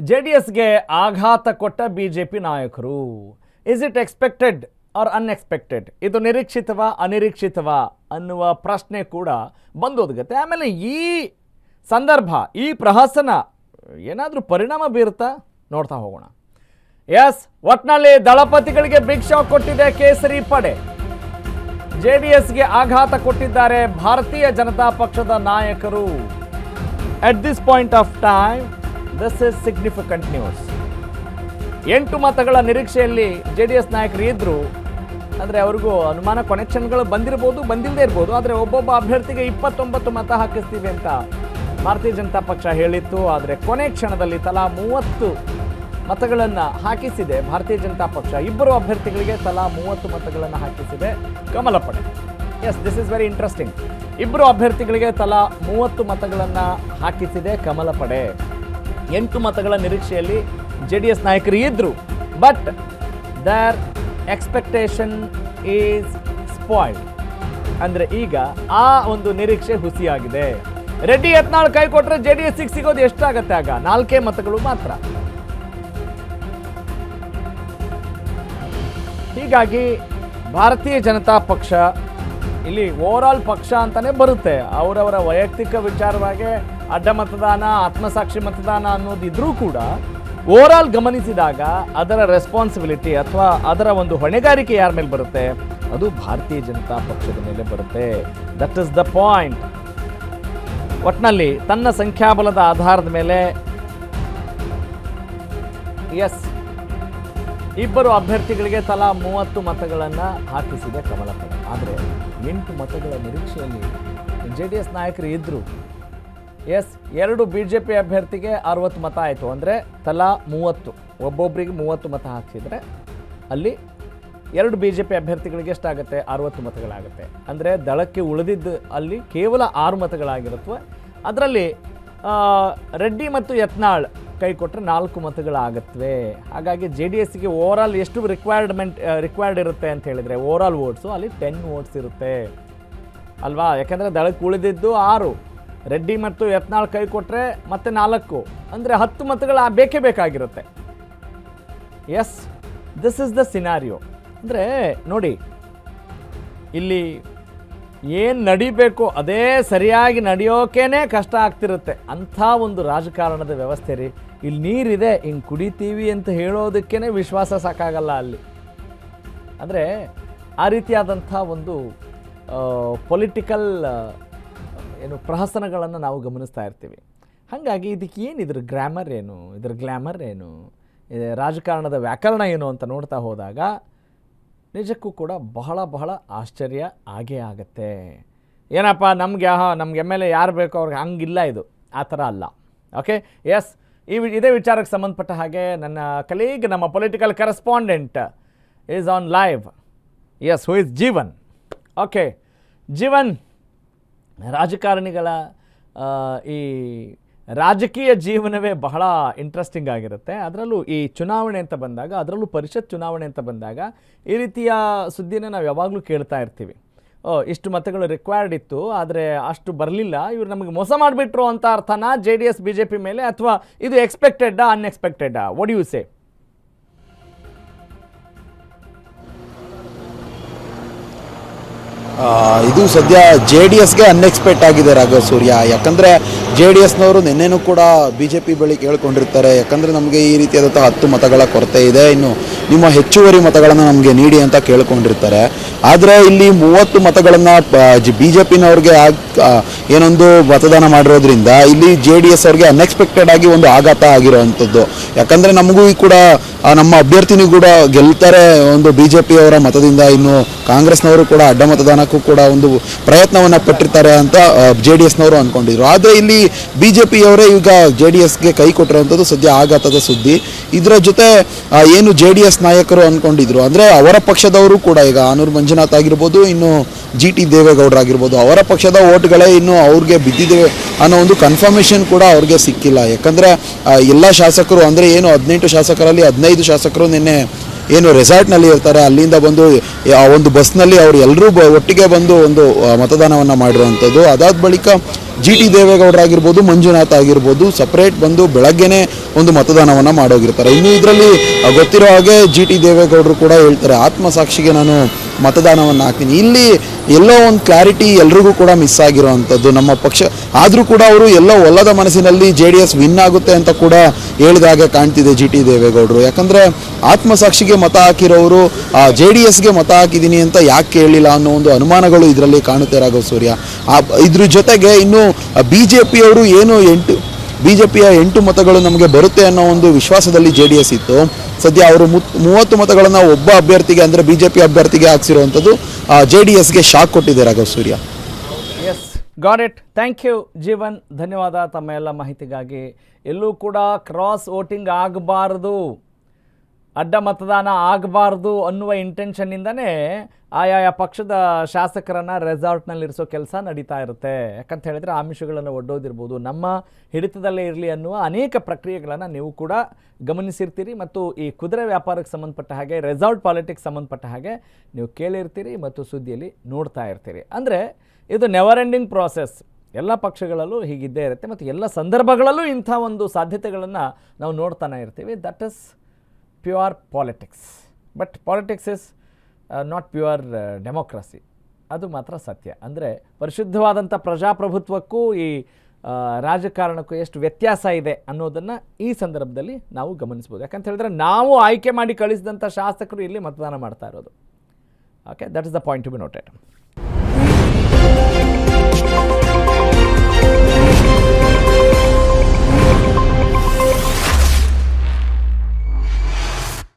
JDSಗೆ ಆಘಾತ ಕೊಟ್ಟ ಬಿಜೆಪಿ ನಾಯಕರು. Is it expected or unexpected? ಇದು ನಿರೀಕ್ಷಿತವಾ ಅನಿರೀಕ್ಷಿತವಾ ಅನ್ನುವ ಪ್ರಶ್ನೆ ಕೂಡ ಬಂದೊದಗುತ್ತೆ. ಆಮೇಲೆ ಈ ಸಂದರ್ಭ, ಈ ಪ್ರಹಸನ ಏನಾದರೂ ಪರಿಣಾಮ ಬೀರುತ್ತಾ ನೋಡ್ತಾ ಹೋಗೋಣ. ಎಸ್, ಒಟ್ನಲ್ಲಿ ದಳಪತಿಗಳಿಗೆ ಬಿಗ್ ಶಾಕ್ ಕೊಟ್ಟಿದೆ ಕೇಸರಿ ಪಡೆ. JDSಗೆ ಆಘಾತ ಕೊಟ್ಟಿದ್ದಾರೆ ಭಾರತೀಯ ಜನತಾ ಪಕ್ಷದ ನಾಯಕರು. At this point of time this is significant news. 8 ಮತಗಳ ನಿರೀಕ್ಷೆಯಲ್ಲಿ JDS ನಾಯಕರು ಇದ್ರು. ಅಂದರೆ ಅವ್ರಿಗೂ ಅನುಮಾನ ಕನೆಕ್ಷನ್ಗಳು ಬಂದಿರ್ಬೋದು, ಬಂದಿಲ್ಲದೆ ಇರ್ಬೋದು. ಆದರೆ ಒಬ್ಬೊಬ್ಬ ಅಭ್ಯರ್ಥಿಗೆ 29 ಮತ ಹಾಕಿಸ್ತೀವಿ ಅಂತ ಭಾರತೀಯ ಜನತಾ ಪಕ್ಷ ಹೇಳಿತ್ತು. ಆದರೆ ಕೊನೆ ಕ್ಷಣದಲ್ಲಿ ತಲಾ 30 ಮತಗಳನ್ನು ಹಾಕಿಸಿದೆ ಭಾರತೀಯ ಜನತಾ ಪಕ್ಷ. ಇಬ್ಬರು ಅಭ್ಯರ್ಥಿಗಳಿಗೆ ತಲಾ 30 ಮತಗಳನ್ನು ಹಾಕಿಸಿದೆ ಕಮಲ ಪಡೆ. Yes, this is very interesting. ಇಬ್ಬರು ಅಭ್ಯರ್ಥಿಗಳಿಗೆ ತಲಾ 30 ಮತಗಳನ್ನು ಹಾಕಿಸಿದೆ ಕಮಲ ಪಡೆ. 8 ಮತಗಳ ನಿರೀಕ್ಷೆಯಲ್ಲಿ JDS ನಾಯಕರು ಇದ್ರು. But their expectation is spoiled. ಅಂದರೆ ಈಗ ಆ ಒಂದು ನಿರೀಕ್ಷೆ ಹುಸಿಯಾಗಿದೆ. ರೆಡ್ಡಿ ಯತ್ನಾಳ್ ಕೈ ಕೊಟ್ಟರೆ JDS ಸಿಗೋದು ಎಷ್ಟಾಗತ್ತೆ? ಆಗ 4 ಮತಗಳು ಮಾತ್ರ. ಹೀಗಾಗಿ ಭಾರತೀಯ ಜನತಾ ಪಕ್ಷ ಇಲ್ಲಿ ಓವರಾಲ್ ಪಕ್ಷ ಅಂತಾನೆ ಬರುತ್ತೆ. ಅವರವರ ವೈಯಕ್ತಿಕ ವಿಚಾರವಾಗಿ ಅಡ್ಡ ಮತದಾನ, ಆತ್ಮಸಾಕ್ಷಿ ಮತದಾನ ಅನ್ನೋದಿದ್ರೂ ಕೂಡ ಓವರಾಲ್ ಗಮನಿಸಿದಾಗ ಅದರ ರೆಸ್ಪಾನ್ಸಿಬಿಲಿಟಿ ಅಥವಾ ಅದರ ಒಂದು ಹೊಣೆಗಾರಿಕೆ ಯಾರ ಮೇಲೆ ಬರುತ್ತೆ? ಅದು ಭಾರತೀಯ ಜನತಾ ಪಕ್ಷದ ಮೇಲೆ ಬರುತ್ತೆ. That is the point. ಒಟ್ನಲ್ಲಿ ತನ್ನ ಸಂಖ್ಯಾಬಲದ ಆಧಾರದ ಮೇಲೆ ಎಸ್, ಇಬ್ಬರು ಅಭ್ಯರ್ಥಿಗಳಿಗೆ ತಲಾ 30 ಮತಗಳನ್ನು ಹಾಕಿಸಿದೆ ಕಮಲ ಪಡೆ. ಆದರೆ 8 ಮತಗಳ ನಿರೀಕ್ಷೆಯಲ್ಲಿ JDS ನಾಯಕರು ಇದ್ದರು. ಎಸ್, 2 BJP ಅಭ್ಯರ್ಥಿಗೆ 60 ಮತ ಆಯಿತು. ಅಂದರೆ ತಲಾ 30, ಒಬ್ಬೊಬ್ಬರಿಗೆ 30 ಮತ ಹಾಕಿಸಿದರೆ ಅಲ್ಲಿ 2 BJP ಅಭ್ಯರ್ಥಿಗಳಿಗೆ ಎಷ್ಟಾಗುತ್ತೆ? 60 ಮತಗಳಾಗುತ್ತೆ. ಅಂದರೆ ದಳಕ್ಕೆ ಉಳಿದಿದ್ದು ಅಲ್ಲಿ ಕೇವಲ 6 ಮತಗಳಾಗಿರುತ್ತವೆ. ಅದರಲ್ಲಿ ರೆಡ್ಡಿ ಮತ್ತು ಯತ್ನಾಳ್ ಕೈ ಕೊಟ್ಟರೆ 4 ಮತಗಳಾಗತ್ವೆ. ಹಾಗಾಗಿ JDSಗೆ ಓವರಾಲ್ ಎಷ್ಟು ರಿಕ್ವೈರ್ಡ್ ಇರುತ್ತೆ ಅಂತ ಹೇಳಿದರೆ ಓವರಾಲ್ ವೋಟ್ಸು ಅಲ್ಲಿ 10 ವೋಟ್ಸ್ ಇರುತ್ತೆ ಅಲ್ವಾ? ಯಾಕೆಂದರೆ ದಳಕ್ಕೆ ಉಳಿದಿದ್ದು 6, ರೆಡ್ಡಿ ಮತ್ತು ಯತ್ನಾಳ್ ಕೈ ಕೊಟ್ಟರೆ ಮತ್ತೆ 4, ಅಂದರೆ 10 ಮತಗಳು ಬೇಕೇ ಬೇಕಾಗಿರುತ್ತೆ. Yes, this is the scenario. ಅಂದರೆ ನೋಡಿ, ಇಲ್ಲಿ ಏನು ನಡಿಬೇಕು ಅದೇ ಸರಿಯಾಗಿ ನಡೆಯೋಕೇನೆ ಕಷ್ಟ ಆಗ್ತಿರುತ್ತೆ. ಅಂಥ ಒಂದು ರಾಜಕಾರಣದ ವ್ಯವಸ್ಥೆ ರೀ. ಇಲ್ಲಿ ನೀರಿದೆ, ಹಿಂಗೆ ಕುಡಿತೀವಿ ಅಂತ ಹೇಳೋದಕ್ಕೇ ವಿಶ್ವಾಸ ಸಾಕಾಗಲ್ಲ ಅಲ್ಲಿ. ಅಂದರೆ ಆ ರೀತಿಯಾದಂಥ ಒಂದು ಪೊಲಿಟಿಕಲ್ ಪ್ರಹಸನಗಳನ್ನು ನಾವು ಗಮನಿಸ್ತಾ ಇರ್ತೀವಿ. ಹಾಗಾಗಿ ಇದಕ್ಕೆ ಏನು, ಇದ್ರ ಗ್ರಾಮರ್ ಏನು, ಇದ್ರ ಗ್ಲ್ಯಾಮರ್ ಏನು, ರಾಜಕಾರಣದ ವ್ಯಾಕರಣ ಏನು ಅಂತ ನೋಡ್ತಾ ಹೋದಾಗ ನಿಜಕ್ಕೂ ಕೂಡ ಬಹಳ ಬಹಳ ಆಶ್ಚರ್ಯ ಆಗೇ ಆಗುತ್ತೆ. ಏನಪ್ಪ ನಮಗೆ MLA ಯಾರು ಬೇಕೋ ಅವ್ರಿಗೆ ಹಂಗಿಲ್ಲ, ಇದು ಆ ಥರ ಅಲ್ಲ. ಓಕೆ, ಎಸ್, ಇದೇ ವಿಚಾರಕ್ಕೆ ಸಂಬಂಧಪಟ್ಟ ಹಾಗೆ ನನ್ನ ಕಲೀಗ್, ನಮ್ಮ political correspondent is on live. Yes, who is Jeevan. Okay Jeevan, ರಾಜಕಾರಣಿಗಳ ಈ ರಾಜಕೀಯ ಜೀವನವೇ ಬಹಳ ಇಂಟ್ರೆಸ್ಟಿಂಗ್ ಆಗಿರುತ್ತೆ. ಅದರಲ್ಲೂ ಈ ಚುನಾವಣೆ ಅಂತ ಬಂದಾಗ, ಅದರಲ್ಲೂ ಪರಿಷತ್ ಚುನಾವಣೆ ಅಂತ ಬಂದಾಗ ಈ ರೀತಿಯ ಸುದ್ದಿನ ನಾವು ಯಾವಾಗಲೂ ಕೇಳ್ತಾ ಇರ್ತೀವಿ. ಇಷ್ಟು ಮತಗಳು ರಿಕ್ವೈರ್ಡ್ ಇತ್ತು, ಆದರೆ ಅಷ್ಟು ಬರಲಿಲ್ಲ, ಇವರು ನಮಗೆ ಮೋಸ ಮಾಡಿಬಿಟ್ರು ಅಂತ ಅರ್ಥನಾ JDS BJP ಮೇಲೆ, ಅಥವಾ ಇದು ಎಕ್ಸ್ಪೆಕ್ಟೆಡ್ಡಾ ಅನ್ಎಕ್ಸ್ಪೆಕ್ಟೆಡ್ಡಾ? What you say? ಇದು ಸದ್ಯ JDSಗೆ ಅನ್ಎಕ್ಸ್ಪೆಕ್ಟ್ ಆಗಿದೆ ರಾಘವ್ ಸೂರ್ಯ. ಯಾಕಂದರೆ JDSನವರು ನಿನ್ನೆನೂ ಕೂಡ BJP ಬಳಿ ಕೇಳ್ಕೊಂಡಿರ್ತಾರೆ. ಯಾಕಂದರೆ ನಮಗೆ ಈ ರೀತಿಯಾದಂಥ 10 ಮತಗಳ ಕೊರತೆ ಇದೆ, ಇನ್ನು ನಿಮ್ಮ ಹೆಚ್ಚುವರಿ ಮತಗಳನ್ನು ನಮಗೆ ನೀಡಿ ಅಂತ ಕೇಳ್ಕೊಂಡಿರ್ತಾರೆ. ಆದರೆ ಇಲ್ಲಿ 30 ಮತಗಳನ್ನು BJPನವ್ರಿಗೆ ಏನೊಂದು ಮತದಾನ ಮಾಡಿರೋದ್ರಿಂದ ಇಲ್ಲಿ JDS ಅವ್ರಿಗೆ ಅನ್ಎಕ್ಸ್ಪೆಕ್ಟೆಡ್ ಆಗಿ ಒಂದು ಆಘಾತ ಆಗಿರೋವಂಥದ್ದು. ಯಾಕಂದರೆ ನಮಗೂ ಕೂಡ ನಮ್ಮ ಅಭ್ಯರ್ಥಿನೂ ಕೂಡ ಗೆಲ್ತಾರೆ ಒಂದು BJP ಅವರ ಮತದಿಂದ, ಇನ್ನು ಕಾಂಗ್ರೆಸ್ನವರು ಕೂಡ ಅಡ್ಡ ಮತದಾನಕ್ಕೂ ಕೂಡ ಒಂದು ಪ್ರಯತ್ನವನ್ನು ಪಟ್ಟಿರ್ತಾರೆ ಅಂತ JDSನವರು ಅಂದ್ಕೊಂಡಿದ್ರು. ಆದರೆ ಇಲ್ಲಿ BJPಯವರೇ ಈಗ JDSಗೆ ಕೈ ಕೊಟ್ಟಿರುವಂಥದ್ದು ಸದ್ಯ ಆಘಾತದ ಸುದ್ದಿ. ಇದರ ಜೊತೆ ಏನು JDS ನಾಯಕರು ಅಂದ್ಕೊಂಡಿದ್ರು, ಅಂದರೆ ಅವರ ಪಕ್ಷದವರು ಕೂಡ ಈಗ ಆನೂರು ಮಂಜುನಾಥ್ ಆಗಿರ್ಬೋದು, ಇನ್ನು GT ದೇವೇಗೌಡರಾಗಿರ್ಬೋದು, ಅವರ ಪಕ್ಷದ ಓಟ್ಗಳೇ ಇನ್ನು ಅವ್ರಿಗೆ ಬಿದ್ದಿದೆ ಅನ್ನೋ ಒಂದು ಕನ್ಫರ್ಮೇಷನ್ ಕೂಡ ಅವ್ರಿಗೆ ಸಿಕ್ಕಿಲ್ಲ. ಯಾಕಂದರೆ ಎಲ್ಲ ಶಾಸಕರು, ಅಂದರೆ ಏನು 18 ಶಾಸಕರಲ್ಲಿ 15 ಶಾಸಕರು ನಿನ್ನೆ ಏನು ರೆಸಾರ್ಟ್ನಲ್ಲಿ ಇರ್ತಾರೆ, ಅಲ್ಲಿಂದ ಬಂದು ಒಂದು ಬಸ್ನಲ್ಲಿ ಅವರು ಎಲ್ಲರೂ ಒಟ್ಟಿಗೆ ಬಂದು ಒಂದು ಮತದಾನವನ್ನು ಮಾಡಿರುವಂಥದ್ದು. ಅದಾದ ಬಳಿಕ ಜಿ ಟಿ ದೇವೇಗೌಡರಾಗಿರ್ಬೋದು, ಮಂಜುನಾಥ್ ಆಗಿರ್ಬೋದು ಸಪ್ರೇಟ್ ಬಂದು ಬೆಳಗ್ಗೆನೇ ಒಂದು ಮತದಾನವನ್ನು ಮಾಡೋಗಿರ್ತಾರೆ. ಇನ್ನು ಇದರಲ್ಲಿ ಗೊತ್ತಿರೋ ಹಾಗೆ ಜಿ ಟಿ ದೇವೇಗೌಡರು ಕೂಡ ಹೇಳ್ತಾರೆ, ಆತ್ಮಸಾಕ್ಷಿಗೆ ನಾನು ಮತದಾನವನ್ನು ಹಾಕ್ತೀನಿ. ಇಲ್ಲಿ ಎಲ್ಲೋ ಒಂದು ಕ್ಲಾರಿಟಿ ಎಲ್ರಿಗೂ ಕೂಡ ಮಿಸ್ ಆಗಿರೋವಂಥದ್ದು. ನಮ್ಮ ಪಕ್ಷ ಆದರೂ ಕೂಡ ಅವರು ಎಲ್ಲೋ ಒಲ್ಲದ ಮನಸ್ಸಿನಲ್ಲಿ JDS ವಿನ್ ಆಗುತ್ತೆ ಅಂತ ಕೂಡ ಹೇಳಿದಾಗೆ ಕಾಣ್ತಿದೆ ಜಿ ಟಿ ದೇವೇಗೌಡರು. ಯಾಕಂದರೆ ಆತ್ಮಸಾಕ್ಷಿಗೆ ಮತ ಹಾಕಿರೋರು JDSಗೆ ಮತ ಹಾಕಿದ್ದೀನಿ ಅಂತ ಯಾಕೆ ಕೇಳಲಿಲ್ಲ ಅನ್ನೋ ಒಂದು ಅನುಮಾನಗಳು ಇದರಲ್ಲಿ ಕಾಣುತ್ತೆ ರಾಘವ್ ಸೂರ್ಯ. ಇದ್ರ ಜೊತೆಗೆ ಇನ್ನು BJPಯವರು ಏನು 8 ಮತಗಳು ನಮಗೆ ಬರುತ್ತೆ ಅನ್ನೋ ಒಂದು ವಿಶ್ವಾಸದಲ್ಲಿ JDS ಇತ್ತು. ಸದ್ಯ ಅವರು 30 ಮತಗಳನ್ನು ಒಬ್ಬ ಅಭ್ಯರ್ಥಿಗೆ ಅಂದರೆ BJP ಅಭ್ಯರ್ಥಿಗೆ ಹಾಕ್ಸಿರುವಂಥದ್ದು JDSಗೆ ಶಾಕ್ ಕೊಟ್ಟಿದೆ Raghav Surya. Yes, got it. Thank you Jeevan, ಧನ್ಯವಾದ ತಮ್ಮ ಎಲ್ಲ ಮಾಹಿತಿಗಾಗಿ. ಎಲ್ಲೂ ಕೂಡ ಕ್ರಾಸ್ ವೋಟಿಂಗ್ ಆಗಬಾರ್ದು, ಅಡ್ಡ ಮತದಾನ ಆಗಬಾರ್ದು ಅನ್ನುವ ಇಂಟೆನ್ಷನ್ನಿಂದನೇ ಆಯಾಯ ಪಕ್ಷದ ಶಾಸಕರನ್ನು ರೆಸಾರ್ಟ್ನಲ್ಲಿರಿಸೋ ಕೆಲಸ ನಡೀತಾ ಇರುತ್ತೆ. ಯಾಕಂತ ಹೇಳಿದರೆ ಆಮಿಷಗಳನ್ನು ಒಡ್ಡೋದಿರ್ಬೋದು, ನಮ್ಮ ಹಿಡಿತದಲ್ಲೇ ಇರಲಿ ಅನ್ನುವ ಅನೇಕ ಪ್ರಕ್ರಿಯೆಗಳನ್ನು ನೀವು ಕೂಡ ಗಮನಿಸಿರ್ತೀರಿ. ಮತ್ತು ಈ ಕುದುರೆ ವ್ಯಾಪಾರಕ್ಕೆ ಸಂಬಂಧಪಟ್ಟ ಹಾಗೆ, ರೆಸಾರ್ಟ್ ಪಾಲಿಟಿಕ್ಸ್ ಸಂಬಂಧಪಟ್ಟ ಹಾಗೆ ನೀವು ಕೇಳಿರ್ತೀರಿ ಮತ್ತು ಸುದ್ದಿಯಲ್ಲಿ ನೋಡ್ತಾ ಇರ್ತೀರಿ. ಅಂದರೆ ಇದು ನೆವರ್ ಎಂಡಿಂಗ್ ಪ್ರಾಸೆಸ್. ಎಲ್ಲ ಪಕ್ಷಗಳಲ್ಲೂ ಹೀಗಿದ್ದೇ ಇರುತ್ತೆ ಮತ್ತು ಎಲ್ಲ ಸಂದರ್ಭಗಳಲ್ಲೂ ಇಂಥ ಒಂದು ಸಾಧ್ಯತೆಗಳನ್ನು ನಾವು ನೋಡ್ತಾನೆ ಇರ್ತೀವಿ. That is pure politics. But politics is not pure democracy, ಅದು ಮಾತ್ರ ಸತ್ಯ. ಅಂದರೆ ಪರಿಶುದ್ಧವಾದಂಥ ಪ್ರಜಾಪ್ರಭುತ್ವಕ್ಕೂ ಈ ರಾಜಕಾರಣಕ್ಕೂ ಎಷ್ಟು ವ್ಯತ್ಯಾಸ ಇದೆ ಅನ್ನೋದನ್ನು ಈ ಸಂದರ್ಭದಲ್ಲಿ ನಾವು ಗಮನಿಸ್ಬೋದು. ಯಾಕಂತ ಹೇಳಿದ್ರೆ ನಾವು ಆಯ್ಕೆ ಮಾಡಿ ಕಳಿಸಿದಂಥ ಶಾಸಕರು ಇಲ್ಲಿ ಮತದಾನ ಮಾಡ್ತಾ ಇರೋದು. Okay, that is the point to be noted.